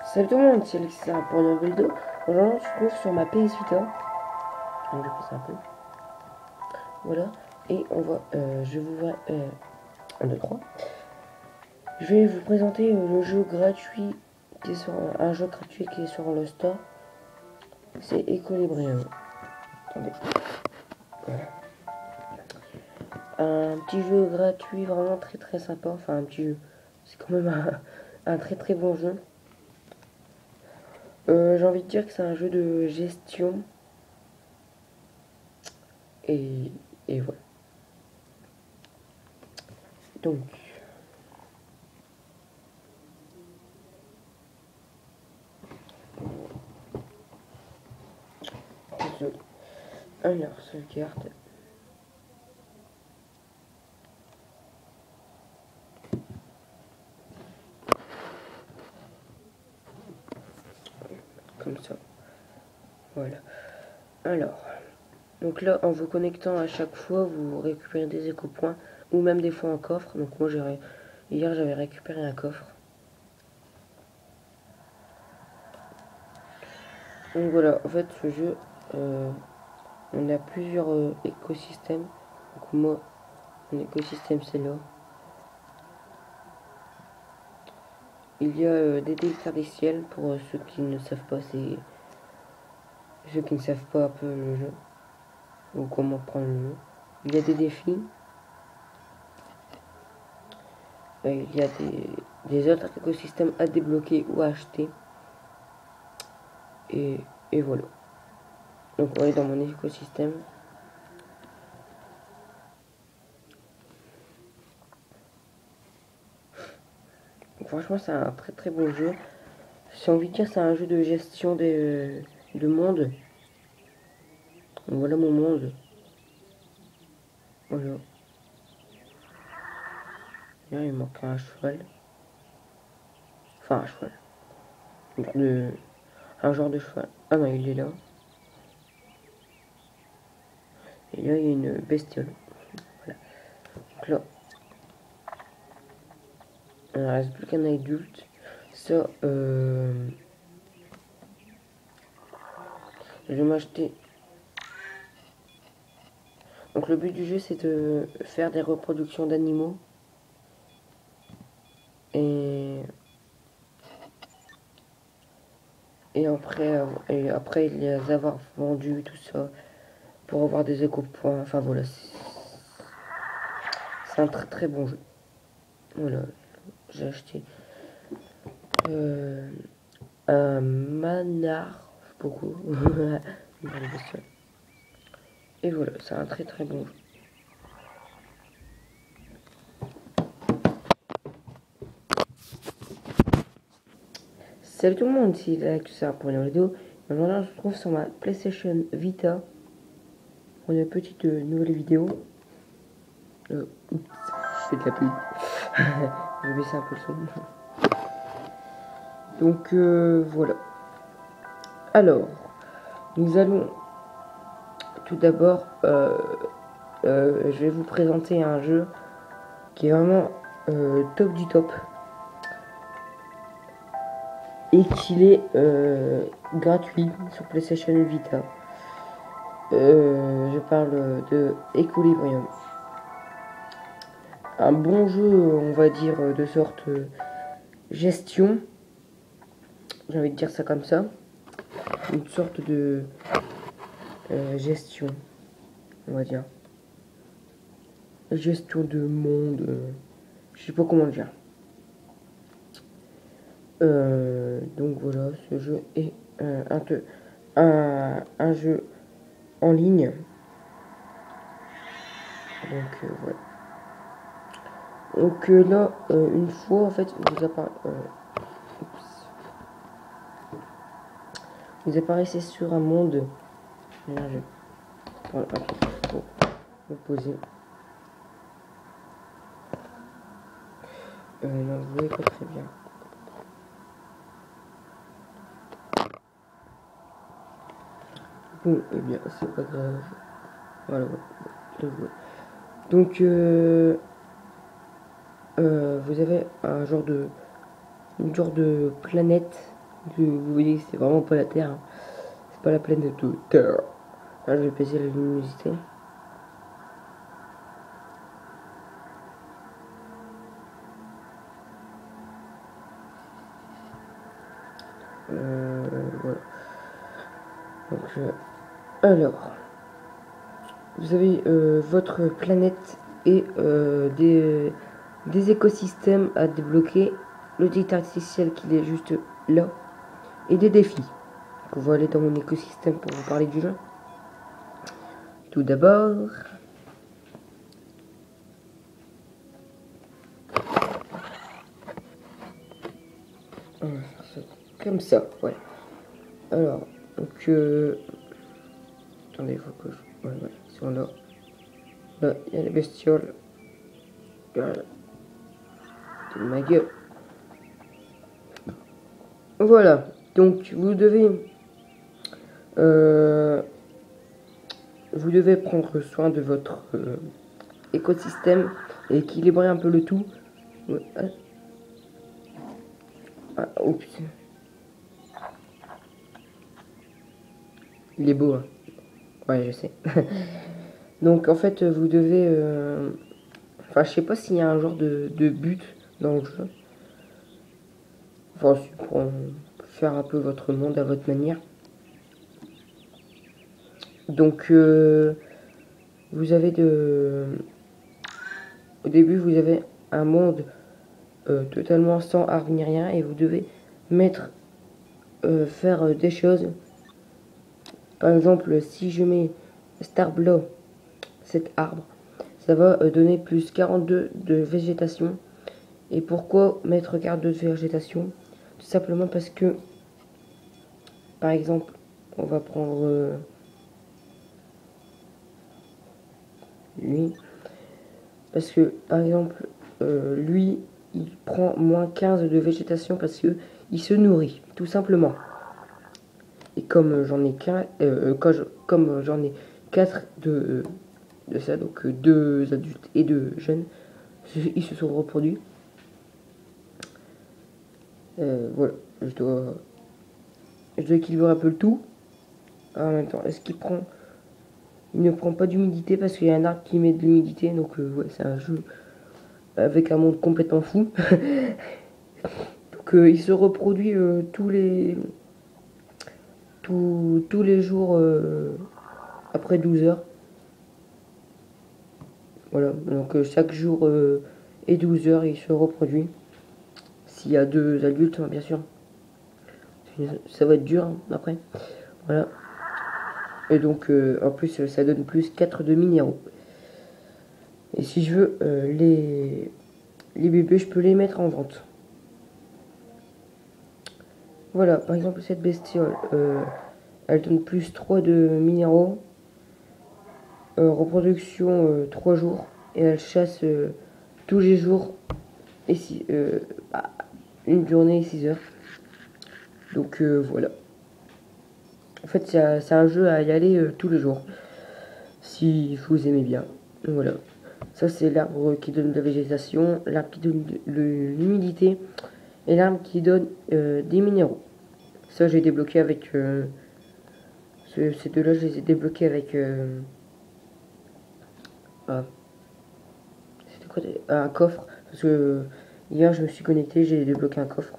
Salut tout le monde, c'est Alexis pour une nouvelle vidéo. Aujourd'hui, on se trouve sur ma PS Vita. Donc, je vais passer un peu. Voilà. Et on va. Je vous vois. 1, 2, 3. Je vais vous présenter le jeu gratuit qui est sur. Un jeu gratuit qui est sur le store. C'est Equilibrium. Attendez. Voilà. Un petit jeu gratuit vraiment très très sympa. Enfin, un petit jeu. C'est quand même un très très bon jeu. J'ai envie de dire que c'est un jeu de gestion. Et, et voilà. Donc. Désolé. Alors, sauvegarde. Comme ça. Voilà. Alors. Donc là, en vous connectant à chaque fois, vous récupérez des éco-points. Ou même des fois un coffre. Donc moi, hier, j'avais récupéré un coffre. Donc voilà. En fait, ce jeu, on a plusieurs écosystèmes. Donc moi, mon écosystème, c'est là. Il y a des délicats des ciels pour ceux qui ne savent pas, c'est ceux qui ne savent pas un peu le jeu ou comment prendre le jeu. Il y a des défis, il y a des autres écosystèmes à débloquer ou à acheter et voilà. Donc on va aller dans mon écosystème. Donc, franchement c'est un très très bon jeu. J'ai envie de dire c'est un jeu de gestion de monde. Donc, voilà mon monde. Voilà. Là, il manque un cheval. Enfin un cheval. Un genre de cheval. Ah non, il est là. Et là, il y a une bestiole. Voilà. Donc là, il ne reste plus qu'un adulte. Ça, je vais m'acheter. Donc le but du jeu, c'est de faire des reproductions d'animaux. Et, et après les avoir vendus, tout ça, pour avoir des éco-points. Enfin voilà, c'est un très très bon jeu. Voilà, j'ai acheté un manard, beaucoup. Et voilà, c'est un très très bon jeu. Salut tout le monde, c'est Alex pour une vidéo. Aujourd'hui, on se retrouve sur ma PlayStation Vita pour une petite nouvelle vidéo. Oups, je fais de la pub. Je vais baisser un peu le son. Donc voilà. Alors, nous allons tout d'abord, je vais vous présenter un jeu qui est vraiment top du top et qu'il est gratuit sur PlayStation Vita. Je parle de Equilibrium. Un bon jeu, on va dire, de sorte gestion. J'ai envie de dire ça comme ça. Une sorte de gestion, on va dire. Gestion de monde. Je sais pas comment le dire. Donc voilà, ce jeu est un jeu en ligne. Donc voilà. Donc là, une fois en fait, vous apparaissez sur un monde. Là, je prends pour me poser. Non, vous voyez pas très bien. Bon, eh bien, c'est pas grave. Voilà, voilà. Donc, vous avez un genre une genre de planète. Vous voyez, c'est vraiment pas la Terre. Hein. C'est pas la planète de Terre. Là, je vais baisser la luminosité. Voilà. Donc, alors, vous avez votre planète et des écosystèmes à débloquer. Le détecteur artificiel qui est juste là. Et des défis. Donc, on va aller dans mon écosystème pour vous parler du jeu. Tout d'abord, comme ça, ouais. Alors, donc, attendez, il faut que je... Ouais, ils sont là. Là, il y a les bestioles. Voilà. Ma gueule. Voilà, donc euh, vous devez prendre soin de votre écosystème et équilibrer un peu le tout. Ah, oh putain. Il est beau, hein. Ouais, je sais. Donc en fait, vous devez... Enfin, je sais pas s'il y a un genre de but dans le jeu. Enfin, c'est pour faire un peu votre monde à votre manière. Donc, vous avez au début, vous avez un monde totalement sans arbre ni rien et vous devez faire des choses. Par exemple, si je mets Starblow, cet arbre, ça va donner plus 42 de végétation. Et pourquoi mettre 42 de végétation? Tout simplement parce que, par exemple, on va prendre lui. Parce que, par exemple, lui, il prend moins 15 de végétation parce que il se nourrit, tout simplement. Et comme j'en ai qu'un, comme j'en ai 4 de ça, donc 2 adultes et 2 jeunes, ils se sont reproduits. Voilà, je dois équilibrer un peu le tout. En même temps, est-ce qu'il prend... Il ne prend pas d'humidité parce qu'il y a un arbre qui met de l'humidité, donc ouais, c'est un jeu avec un monde complètement fou. Donc il se reproduit tous les jours après 12 heures. Voilà, donc chaque jour et 12 heures, il se reproduit. S'il y a 2 adultes, hein, bien sûr. Ça va être dur hein, après. Voilà. Et donc, en plus, ça donne plus 4 de minéraux. Et si je veux les bébés, je peux les mettre en vente. Voilà, par exemple, cette bestiole, elle donne plus 3 de minéraux. Reproduction 3 jours. Et elle chasse tous les jours. Et bah, une journée et 6 heures. Donc voilà. En fait, c'est un jeu à y aller tous les jours. Si vous aimez bien. Donc, voilà. Ça, c'est l'arbre qui donne de la végétation, l'arbre qui donne l'humidité et l'arbre qui donne des minéraux. Ça, j'ai débloqué avec... ces deux-là, je les ai débloqués avec... c'était quoi un coffre. Parce que hier, je me suis connecté, j'ai débloqué un coffre.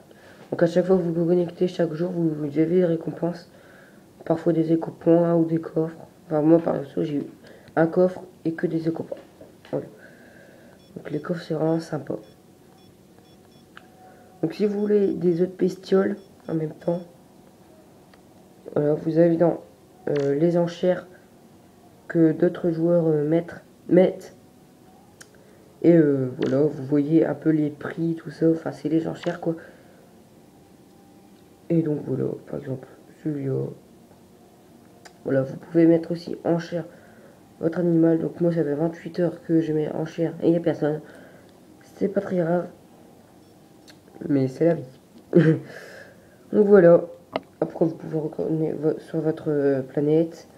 Donc à chaque fois que vous vous connectez, chaque jour, vous avez des récompenses. Parfois des éco-points ou des coffres. Enfin, moi, par exemple, j'ai eu un coffre et que des éco-points. Voilà. Donc les coffres, c'est vraiment sympa. Donc si vous voulez des autres bestioles en même temps, voilà, vous avez dans les enchères que d'autres joueurs mettent. Et voilà, vous voyez un peu les prix, tout ça. Enfin, c'est les enchères, quoi. Et donc voilà, par exemple, celui-là. Voilà, vous pouvez mettre aussi enchère votre animal. Donc moi, ça fait 28 heures que je mets enchère et il n'y a personne. C'est pas très grave. Mais c'est la vie. Donc voilà. Après, vous pouvez retourner sur votre planète.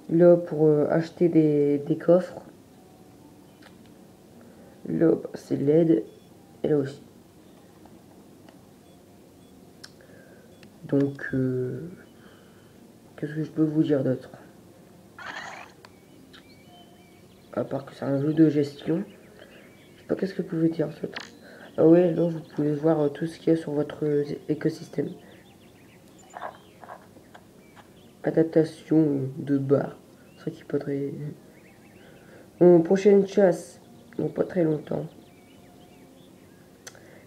Là, pour acheter des coffres. Là, c'est l'aide. Et là aussi. Donc, qu'est-ce que je peux vous dire d'autre? À part que c'est un jeu de gestion. Je sais pas qu'est-ce que vous pouvez dire d'autre. Ah ouais, là vous pouvez voir tout ce qu'il y a sur votre écosystème. Adaptation de bar. C'est vrai qu'il peut très... prochaine chasse. Non, pas très longtemps.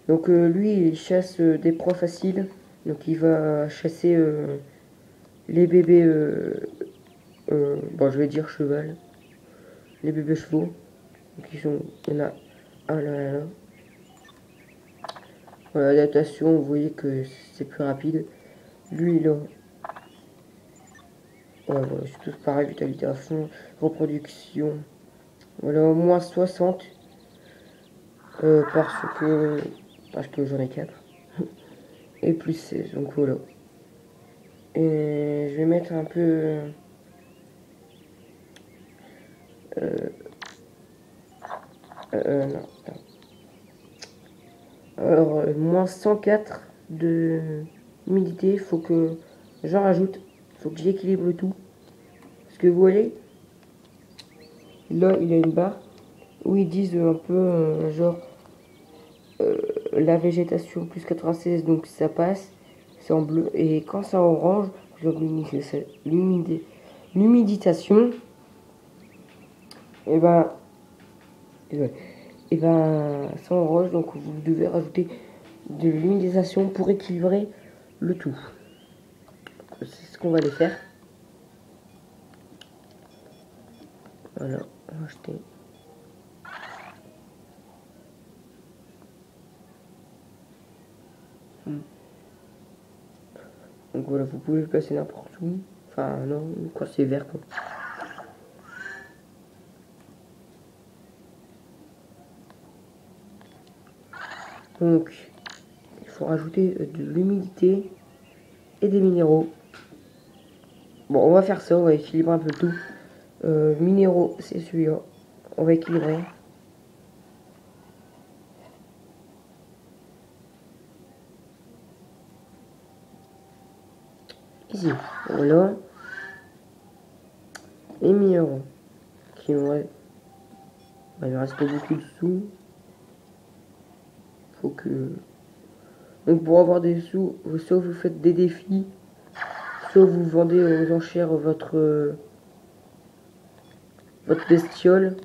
Donc lui, il chasse des proies faciles. Donc il va chasser les bébés... bon, je vais dire cheval. Les bébés chevaux. Donc il y en a un là. Voilà, l'adaptation, vous voyez que c'est plus rapide. Lui, là... Ouais, voilà, c'est tous pareil, vitalité à fond, reproduction. Voilà, moins 60. Parce que j'en ai 4. Et plus 16, donc voilà. Et je vais mettre un peu... non, non. Alors, moins 104 de humidité, faut que j'en rajoute. Faut que j'équilibre tout. Parce que vous voyez, là, il y a une barre où ils disent un peu, genre, la végétation plus 96, donc ça passe, c'est en bleu. Et quand c'est en orange, l'humidation, et ben, c'est en orange, donc vous devez rajouter de l'humidisation pour équilibrer le tout. C'est ce qu'on va aller faire. Voilà, on va acheter. Donc voilà, vous pouvez le placer n'importe où. Enfin non, quand c'est vert quoi. Donc, il faut rajouter de l'humidité et des minéraux. Bon, on va faire ça, on va équilibrer un peu tout. Minéraux, c'est celui-là. On va équilibrer. Ici, voilà. Les minéraux. Qui vont... Bah, il ne reste pas beaucoup de sous. Faut que... Donc pour avoir des sous, soit vous faites des défis, soit vous vendez aux enchères votre bestiole,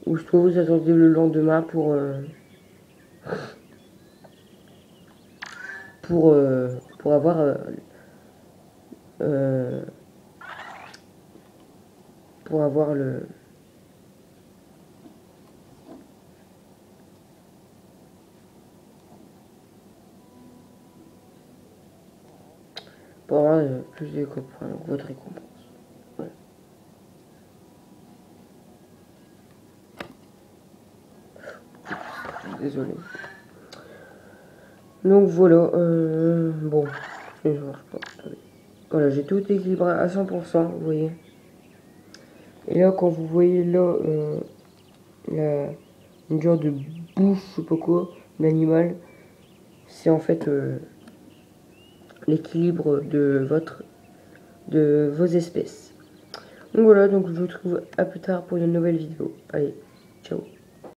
ou soit vous attendez le lendemain pour avoir pour avoir le pour avoir plus de codes points, donc votre récompense. Voilà. Désolé. Donc voilà, bon, je marche pas. Attendez. Voilà, j'ai tout équilibré à 100%, vous voyez. Et là, quand vous voyez là, une genre de bouffe, je sais pas quoi, l'animal, c'est en fait l'équilibre de vos espèces. Donc voilà, donc je vous retrouve à plus tard pour une nouvelle vidéo. Allez, ciao.